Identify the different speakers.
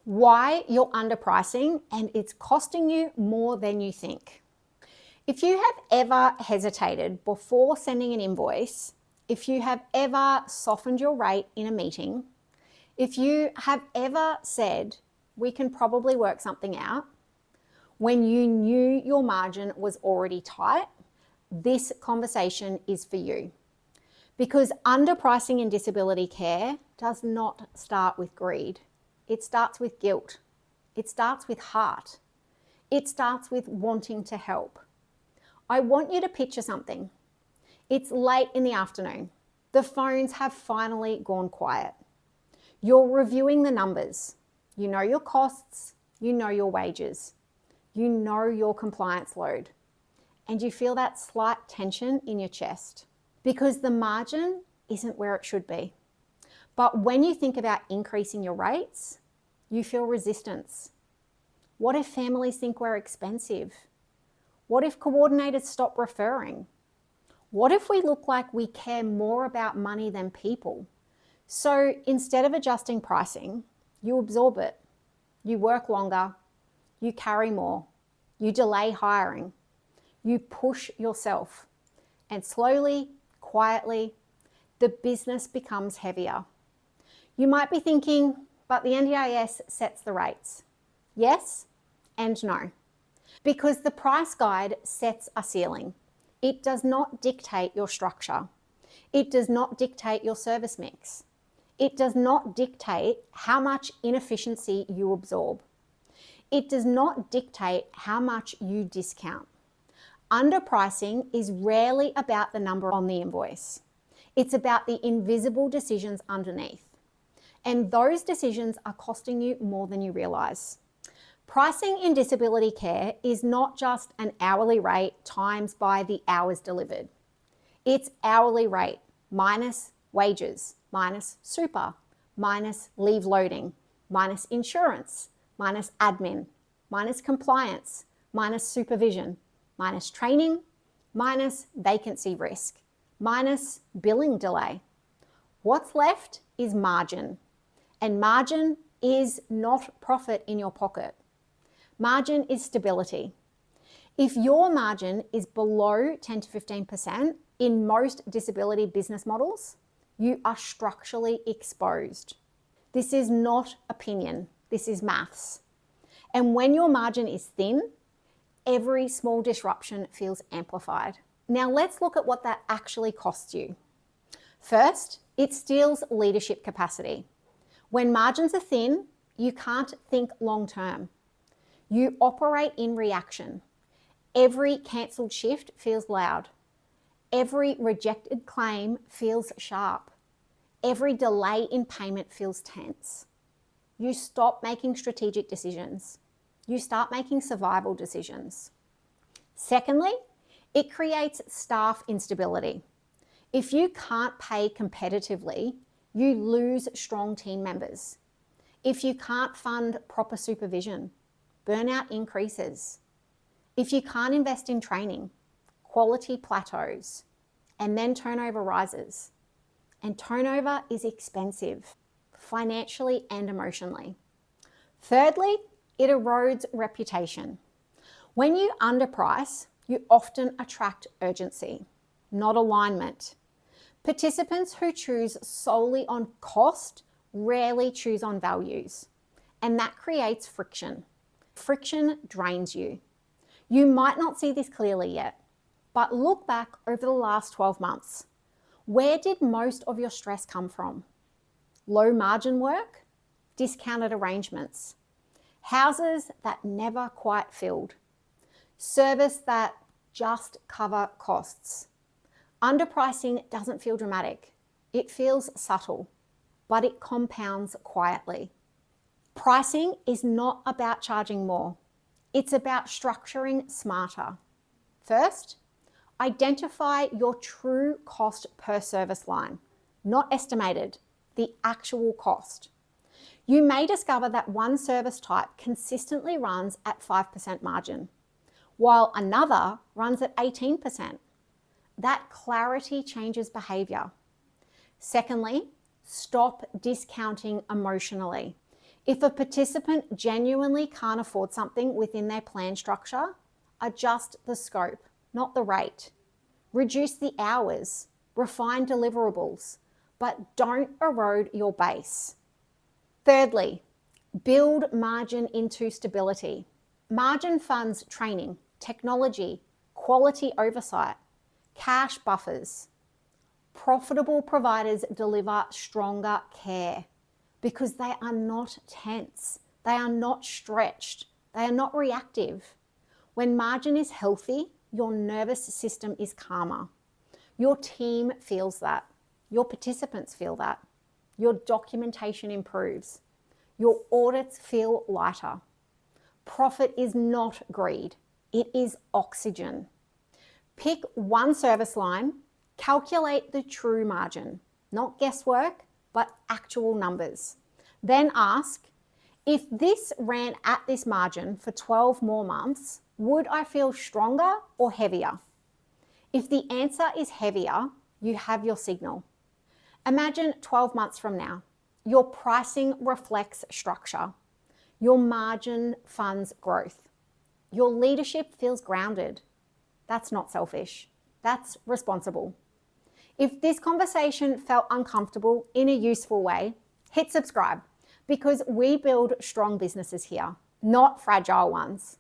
Speaker 1: Why you're underpricing and it's costing you more than you think. If you have ever hesitated before sending an invoice, if you have ever softened your rate in a meeting, if you have ever said, we can probably work something out, when you knew your margin was already tight, this conversation is for you. Because underpricing in disability care does not start with greed. It starts with guilt. It starts with heart. It starts with wanting to help. I want you to picture something. It's late in the afternoon. The phones have finally gone quiet. You're reviewing the numbers. You know your costs. You know your wages. You know your compliance load. And you feel that slight tension in your chest because the margin isn't where it should be. But when you think about increasing your rates, you feel resistance. What if families think we're expensive? What if coordinators stop referring? What if we look like we care more about money than people? So instead of adjusting pricing, you absorb it. You work longer. You carry more. You delay hiring. You push yourself. And slowly, quietly, the business becomes heavier. You might be thinking, but the NDIS sets the rates. Yes and no. Because the price guide sets a ceiling. It does not dictate your structure. It does not dictate your service mix. It does not dictate how much inefficiency you absorb. It does not dictate how much you discount. Underpricing is rarely about the number on the invoice. It's about the invisible decisions underneath. And those decisions are costing you more than you realize. Pricing in disability care is not just an hourly rate times by the hours delivered. It's hourly rate minus wages, minus super, minus leave loading, minus insurance, minus admin, minus compliance, minus supervision, minus training, minus vacancy risk, minus billing delay. What's left is margin. And margin is not profit in your pocket. Margin is stability. If your margin is below 10 to 15% in most disability business models, you are structurally exposed. This is not opinion. This is maths. And when your margin is thin, every small disruption feels amplified. Now let's look at what that actually costs you. First, it steals leadership capacity. When margins are thin, you can't think long term. You operate in reaction. Every cancelled shift feels loud. Every rejected claim feels sharp. Every delay in payment feels tense. You stop making strategic decisions. You start making survival decisions. Secondly, it creates staff instability. If you can't pay competitively, you lose strong team members. If you can't fund proper supervision, burnout increases. If you can't invest in training, quality plateaus, and then turnover rises. And turnover is expensive, financially and emotionally. Thirdly, it erodes reputation. When you underprice, you often attract urgency, not alignment. Participants who choose solely on cost rarely choose on values, and that creates friction. Friction drains you. You might not see this clearly yet, but look back over the last 12 months. Where did most of your stress come from? Low margin work? Discounted arrangements? Houses that never quite filled? Service that just cover costs? Underpricing doesn't feel dramatic. It feels subtle, but it compounds quietly. Pricing is not about charging more. It's about structuring smarter. First, identify your true cost per service line, not estimated, the actual cost. You may discover that one service type consistently runs at 5% margin, while another runs at 18%. That clarity changes behavior. Secondly, stop discounting emotionally. If a participant genuinely can't afford something within their plan structure, adjust the scope, not the rate. Reduce the hours, refine deliverables, but don't erode your base. Thirdly, build margin into stability. Margin funds training, technology, quality oversight, cash buffers. Profitable providers deliver stronger care because they are not tense, they are not stretched, they are not reactive. When margin is healthy, your nervous system is calmer. Your team feels that. Your participants feel that. Your documentation improves. Your audits feel lighter. Profit is not greed, it is oxygen. Pick one service line, calculate the true margin, not guesswork, but actual numbers. Then ask, if this ran at this margin for 12 more months, would I feel stronger or heavier? If the answer is heavier, you have your signal. Imagine 12 months from now, your pricing reflects structure. Your margin funds growth. Your leadership feels grounded. That's not selfish. That's responsible. If this conversation felt uncomfortable in a useful way, hit subscribe because we build strong businesses here, not fragile ones.